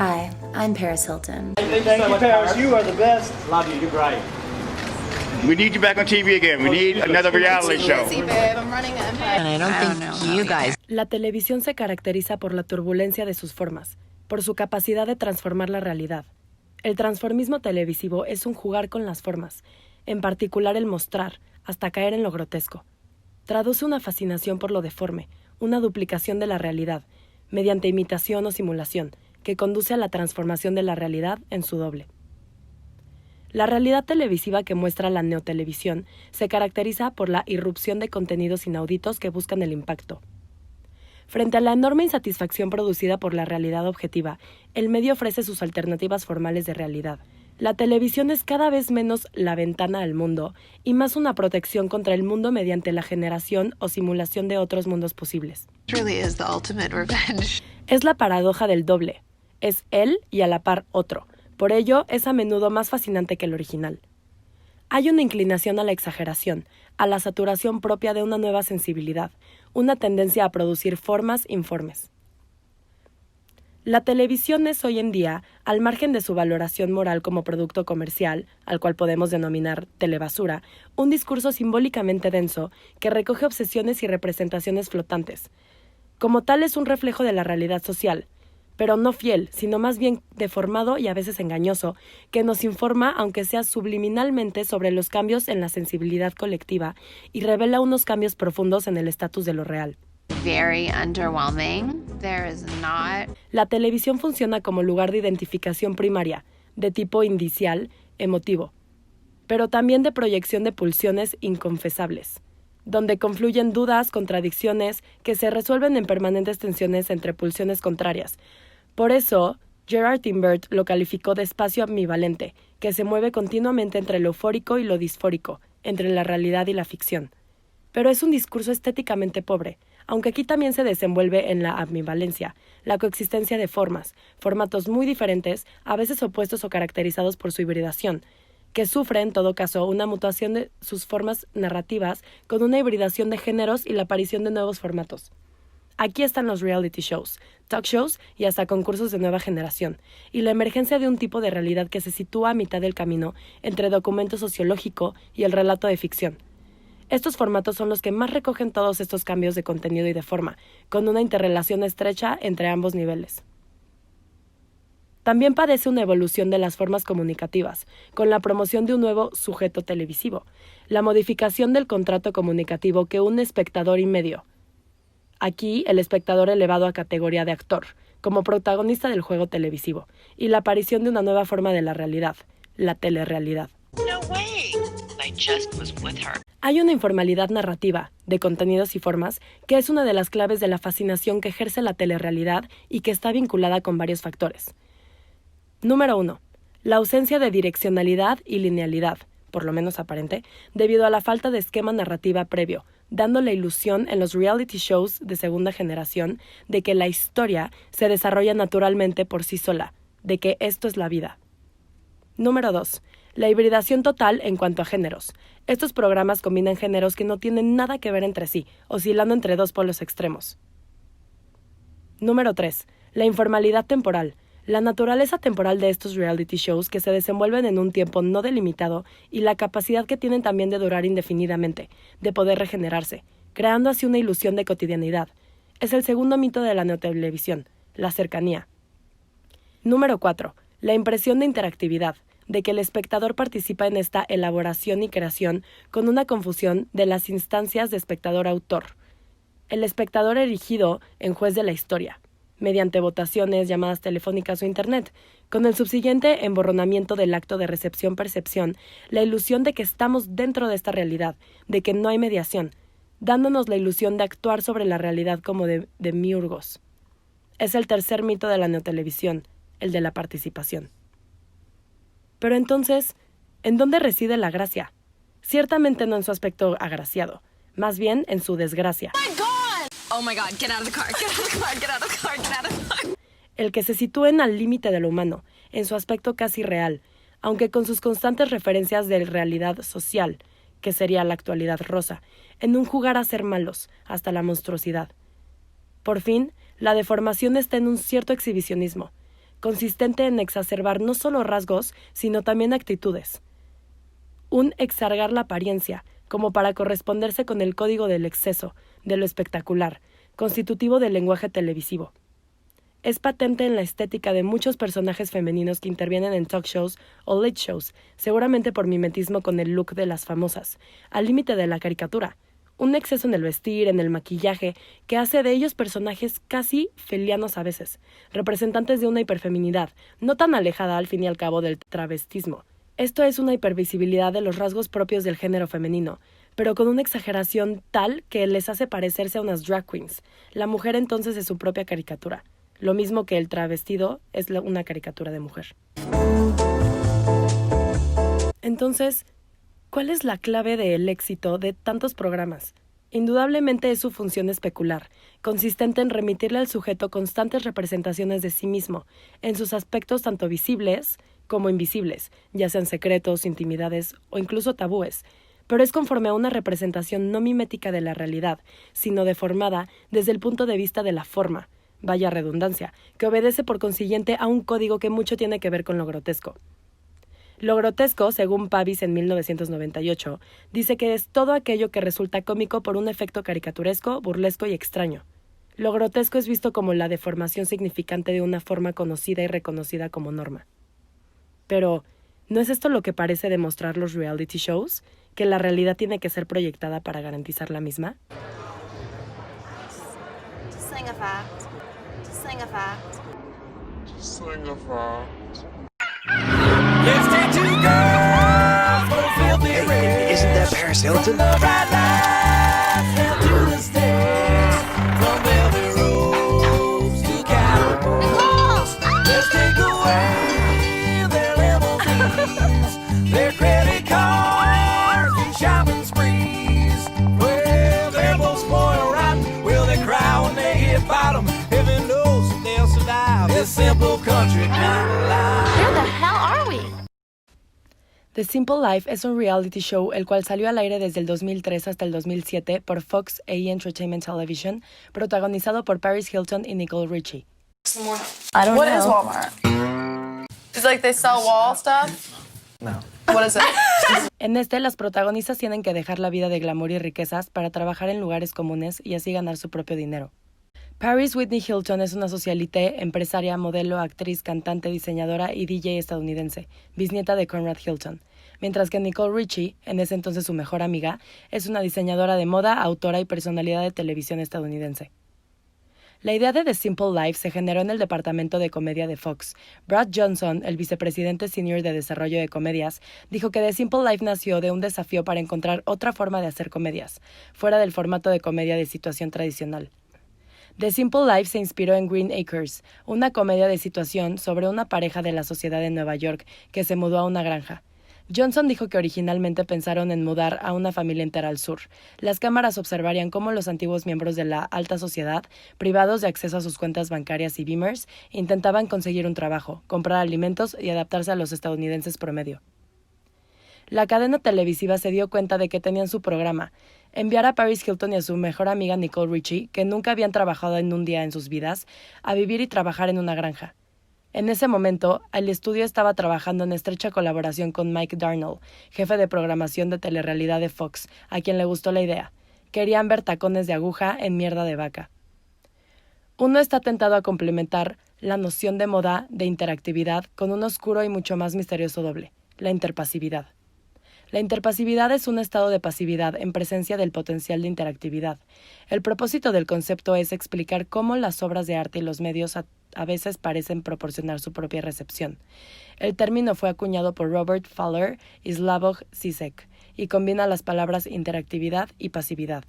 Hi, I'm Paris Hilton. Thank you, Paris. You are the best. Love you. You're great. We need you back on TV again. We need another reality show. La televisión se caracteriza por la turbulencia de sus formas, por su capacidad de transformar la realidad. El transformismo televisivo es un jugar con las formas, en particular el mostrar, hasta caer en lo grotesco. Traduce una fascinación por lo deforme, una duplicación de la realidad, mediante imitación o simulación, que conduce a la transformación de la realidad en su doble. La realidad televisiva que muestra la neotelevisión se caracteriza por la irrupción de contenidos inauditos que buscan el impacto. Frente a la enorme insatisfacción producida por la realidad objetiva, el medio ofrece sus alternativas formales de realidad. La televisión es cada vez menos la ventana al mundo y más una protección contra el mundo mediante la generación o simulación de otros mundos posibles. Es la paradoja del doble. Es él y a la par otro. Por ello, es a menudo más fascinante que el original. Hay una inclinación a la exageración, a la saturación propia de una nueva sensibilidad, una tendencia a producir formas informes. La televisión es hoy en día, al margen de su valoración moral como producto comercial, al cual podemos denominar telebasura, un discurso simbólicamente denso que recoge obsesiones y representaciones flotantes. Como tal es un reflejo de la realidad social, pero no fiel, sino más bien deformado y a veces engañoso, que nos informa, aunque sea subliminalmente, sobre los cambios en la sensibilidad colectiva y revela unos cambios profundos en el estatus de lo real. La televisión funciona como lugar de identificación primaria, de tipo indicial, emotivo, pero también de proyección de pulsiones inconfesables, donde confluyen dudas, contradicciones, que se resuelven en permanentes tensiones entre pulsiones contrarias. Por eso, Gerard Timbert lo calificó de espacio ambivalente, que se mueve continuamente entre lo eufórico y lo disfórico, entre la realidad y la ficción. Pero es un discurso estéticamente pobre, aunque aquí también se desenvuelve en la ambivalencia, la coexistencia de formas, formatos muy diferentes, a veces opuestos o caracterizados por su hibridación, que sufre, en todo caso, una mutación de sus formas narrativas con una hibridación de géneros y la aparición de nuevos formatos. Aquí están los reality shows, talk shows y hasta concursos de nueva generación, y la emergencia de un tipo de realidad que se sitúa a mitad del camino entre documento sociológico y el relato de ficción. Estos formatos son los que más recogen todos estos cambios de contenido y de forma, con una interrelación estrecha entre ambos niveles. También padece una evolución de las formas comunicativas, con la promoción de un nuevo sujeto televisivo, la modificación del contrato comunicativo que une espectador y medio. Aquí, el espectador elevado a categoría de actor, como protagonista del juego televisivo, y la aparición de una nueva forma de la realidad, la telerrealidad. Hay una informalidad narrativa, de contenidos y formas, que es una de las claves de la fascinación que ejerce la telerrealidad y que está vinculada con varios factores. Número 1. La ausencia de direccionalidad y linealidad, por lo menos aparente, debido a la falta de esquema narrativa previo, dando la ilusión en los reality shows de segunda generación de que la historia se desarrolla naturalmente por sí sola, de que esto es la vida. Número 2. La hibridación total en cuanto a géneros. Estos programas combinan géneros que no tienen nada que ver entre sí, oscilando entre dos polos extremos. Número 3. La informalidad temporal. La naturaleza temporal de estos reality shows que se desenvuelven en un tiempo no delimitado y la capacidad que tienen también de durar indefinidamente, de poder regenerarse, creando así una ilusión de cotidianidad. Es el segundo mito de la neotelevisión, la cercanía. Número 4. La impresión de interactividad, de que el espectador participa en esta elaboración y creación con una confusión de las instancias de espectador-autor. El espectador erigido en juez de la historia, mediante votaciones, llamadas telefónicas o internet, con el subsiguiente emborronamiento del acto de recepción-percepción, la ilusión de que estamos dentro de esta realidad, de que no hay mediación, dándonos la ilusión de actuar sobre la realidad como de miurgos. Es el tercer mito de la neotelevisión, el de la participación. Pero entonces, ¿en dónde reside la gracia? Ciertamente no en su aspecto agraciado, más bien en su desgracia. Oh my God, get out of the car, get out of the car, get out of the car, get out of the car. El que se sitúen al límite de lo humano, en su aspecto casi real, aunque con sus constantes referencias de realidad social, que sería la actualidad rosa, en un jugar a ser malos, hasta la monstruosidad. Por fin, la deformación está en un cierto exhibicionismo, consistente en exacerbar no solo rasgos, sino también actitudes. Un exargar la apariencia, como para corresponderse con el código del exceso, de lo espectacular, constitutivo del lenguaje televisivo. Es patente en la estética de muchos personajes femeninos que intervienen en talk shows o late shows, seguramente por mimetismo con el look de las famosas, al límite de la caricatura. Un exceso en el vestir, en el maquillaje, que hace de ellos personajes casi felianos a veces, representantes de una hiperfeminidad, no tan alejada al fin y al cabo del travestismo. Esto es una hipervisibilidad de los rasgos propios del género femenino, pero con una exageración tal que les hace parecerse a unas drag queens. La mujer entonces es su propia caricatura. Lo mismo que el travestido es una caricatura de mujer. Entonces, ¿cuál es la clave del éxito de tantos programas? Indudablemente es su función especular, consistente en remitirle al sujeto constantes representaciones de sí mismo, en sus aspectos tanto visibles como invisibles, ya sean secretos, intimidades o incluso tabúes, pero es conforme a una representación no mimética de la realidad, sino deformada desde el punto de vista de la forma, vaya redundancia, que obedece por consiguiente a un código que mucho tiene que ver con lo grotesco. Lo grotesco, según Pavis en 1998, dice que es todo aquello que resulta cómico por un efecto caricaturesco, burlesco y extraño. Lo grotesco es visto como la deformación significante de una forma conocida y reconocida como norma. Pero, ¿no es esto lo que parece demostrar los reality shows? ¿Que la realidad tiene que ser proyectada para garantizar la misma? Sing a fact. Sing a fact. Sing a fact. Let's take two girls for a filthy ride. Isn't that Paris Hilton? From the bright lights down to the stairs. From velvet ropes to cowboys. Let's take away their limousines, their credit cards and shopping sprees. Well, they're both spoiled rotten. Will they cry when they hit bottom? Heaven knows they'll survive this simple country kind of life. Where the hell are we? The Simple Life es un reality show el cual salió al aire desde el 2003 hasta el 2007 por Fox AE Entertainment Television, protagonizado por Paris Hilton y Nicole Richie. I don't What know. is Walmart? It's like they sell wall stuff? No. What is it? En este, las protagonistas tienen que dejar la vida de glamour y riquezas para trabajar en lugares comunes y así ganar su propio dinero. Paris Whitney Hilton es una socialité, empresaria, modelo, actriz, cantante, diseñadora y DJ estadounidense, bisnieta de Conrad Hilton, mientras que Nicole Richie, en ese entonces su mejor amiga, es una diseñadora de moda, autora y personalidad de televisión estadounidense. La idea de The Simple Life se generó en el departamento de comedia de Fox. Brad Johnson, el vicepresidente senior de desarrollo de comedias, dijo que The Simple Life nació de un desafío para encontrar otra forma de hacer comedias, fuera del formato de comedia de situación tradicional. The Simple Life se inspiró en Green Acres, una comedia de situación sobre una pareja de la sociedad de Nueva York que se mudó a una granja. Johnson dijo que originalmente pensaron en mudar a una familia entera al sur. Las cámaras observarían cómo los antiguos miembros de la alta sociedad, privados de acceso a sus cuentas bancarias y beamers, intentaban conseguir un trabajo, comprar alimentos y adaptarse a los estadounidenses promedio. La cadena televisiva se dio cuenta de que tenían su programa, enviar a Paris Hilton y a su mejor amiga Nicole Richie, que nunca habían trabajado en un día en sus vidas, a vivir y trabajar en una granja. En ese momento, el estudio estaba trabajando en estrecha colaboración con Mike Darnell, jefe de programación de telerrealidad de Fox, a quien le gustó la idea. Querían ver tacones de aguja en mierda de vaca. Uno está tentado a complementar la noción de moda de interactividad con un oscuro y mucho más misterioso doble, la interpasividad. La interpasividad es un estado de pasividad en presencia del potencial de interactividad. El propósito del concepto es explicar cómo las obras de arte y los medios a veces parecen proporcionar su propia recepción. El término fue acuñado por Robert Fowler y Slavoj Žižek y combina las palabras interactividad y pasividad.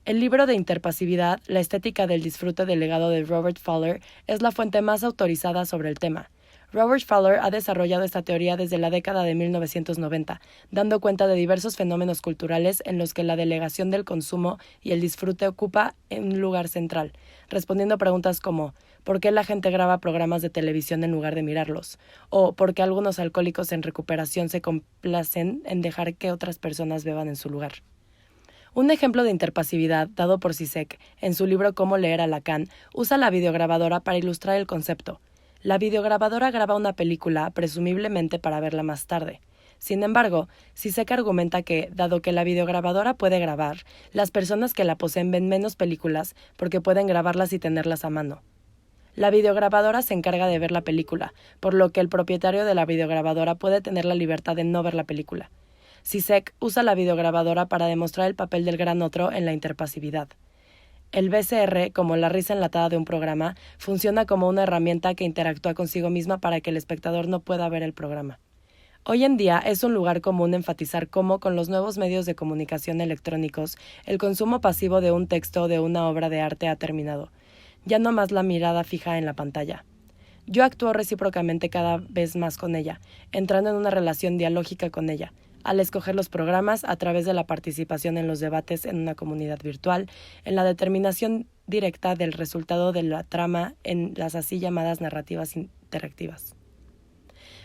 El libro de Interpasividad, la estética del disfrute del legado de Robert Fowler, es la fuente más autorizada sobre el tema. Robert Fowler ha desarrollado esta teoría desde la década de 1990, dando cuenta de diversos fenómenos culturales en los que la delegación del consumo y el disfrute ocupa un lugar central, respondiendo a preguntas como ¿por qué la gente graba programas de televisión en lugar de mirarlos? O ¿por qué algunos alcohólicos en recuperación se complacen en dejar que otras personas beban en su lugar? Un ejemplo de interpasividad dado por Žižek en su libro Cómo leer a Lacan usa la videograbadora para ilustrar el concepto. La videograbadora graba una película, presumiblemente para verla más tarde. Sin embargo, Zizek argumenta que, dado que la videograbadora puede grabar, las personas que la poseen ven menos películas porque pueden grabarlas y tenerlas a mano. La videograbadora se encarga de ver la película, por lo que el propietario de la videograbadora puede tener la libertad de no ver la película. Zizek usa la videograbadora para demostrar el papel del gran otro en la interpasividad. El VCR, como la risa enlatada de un programa, funciona como una herramienta que interactúa consigo misma para que el espectador no pueda ver el programa. Hoy en día es un lugar común enfatizar cómo, con los nuevos medios de comunicación electrónicos, el consumo pasivo de un texto o de una obra de arte ha terminado. Ya no más la mirada fija en la pantalla. Yo actúo recíprocamente cada vez más con ella, entrando en una relación dialógica con ella, al escoger los programas a través de la participación en los debates en una comunidad virtual, en la determinación directa del resultado de la trama en las así llamadas narrativas interactivas.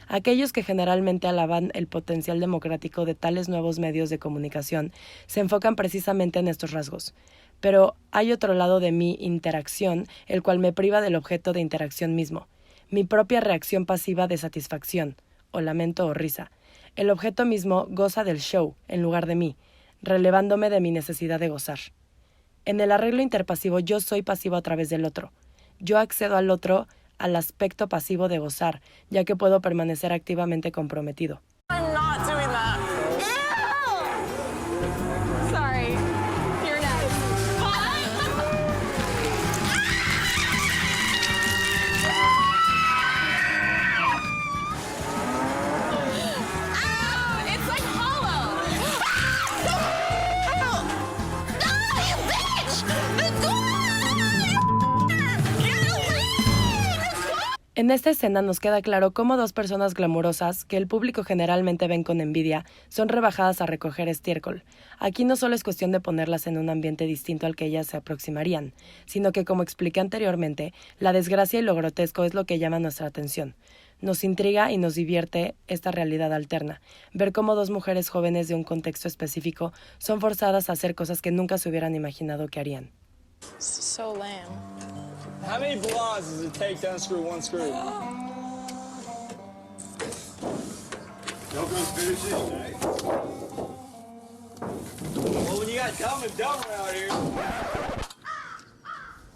Aquellos que generalmente alaban el potencial democrático de tales nuevos medios de comunicación se enfocan precisamente en estos rasgos. Pero hay otro lado de mi interacción, el cual me priva del objeto de interacción mismo, mi propia reacción pasiva de satisfacción, o lamento o risa. El objeto mismo goza del show, en lugar de mí, relevándome de mi necesidad de gozar. En el arreglo interpasivo yo soy pasivo a través del otro. Yo accedo al otro, al aspecto pasivo de gozar, ya que puedo permanecer activamente comprometido. I'm not doing that. Sorry. You're next. It's like hollow. No, you bitch! The door! Get away! En esta escena nos queda claro cómo dos personas glamurosas, que el público generalmente ven con envidia, son rebajadas a recoger estiércol. Aquí no solo es cuestión de ponerlas en un ambiente distinto al que ellas se aproximarían, sino que, como expliqué anteriormente, la desgracia y lo grotesco es lo que llama nuestra atención. Nos intriga y nos divierte esta realidad alterna, ver cómo dos mujeres jóvenes de un contexto específico son forzadas a hacer cosas que nunca se hubieran imaginado que harían. So lame. How many blahs does it take to unscrew one screw? Don't go finish it. Well, when you got dumb and dumber out here.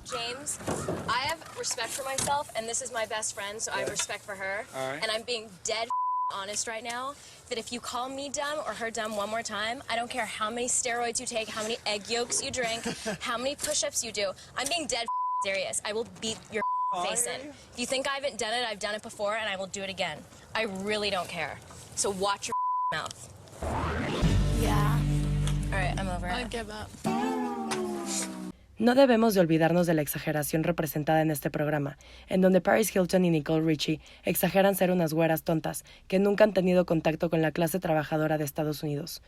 James, I have respect for myself, and this is my best friend, so I have respect for her. All right. And I'm being dead honest right now, that if you call me dumb or her dumb one more time, I don't care how many steroids you take, how many egg yolks you drink, how many push-ups you do. I'm being dead serious. I will beat your face in. If you think I haven't done it, I've done it before, and I will do it again. I really don't care. So watch your mouth. Yeah. All right, I'm over I it. give up. No debemos de olvidarnos de la exageración representada en este programa, en donde Paris Hilton y Nicole Richie exageran ser unas güeras tontas que nunca han tenido contacto con la clase trabajadora de Estados Unidos.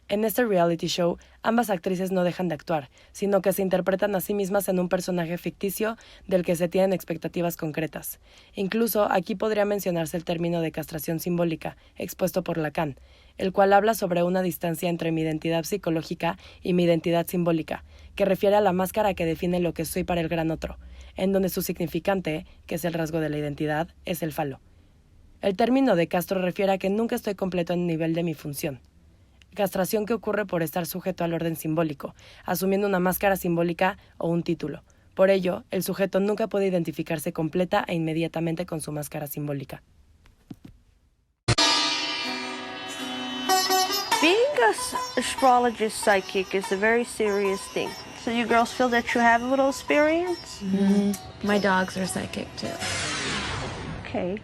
En este reality show, ambas actrices no dejan de actuar, sino que se interpretan a sí mismas en un personaje ficticio del que se tienen expectativas concretas. Incluso aquí podría mencionarse el término de castración simbólica, expuesto por Lacan, el cual habla sobre una distancia entre mi identidad psicológica y mi identidad simbólica, que refiere a la máscara que define lo que soy para el gran otro, en donde su significante, que es el rasgo de la identidad, es el falo. El término de castro refiere a que nunca estoy completo en el nivel de mi función. Castración que ocurre por estar sujeto al orden simbólico, asumiendo una máscara simbólica o un título. Por ello, el sujeto nunca puede identificarse completa e inmediatamente con su máscara simbólica. Being an astrologist psychic is a very serious thing. So you girls feel that you have a little experience? My dogs are psychic too. Okay.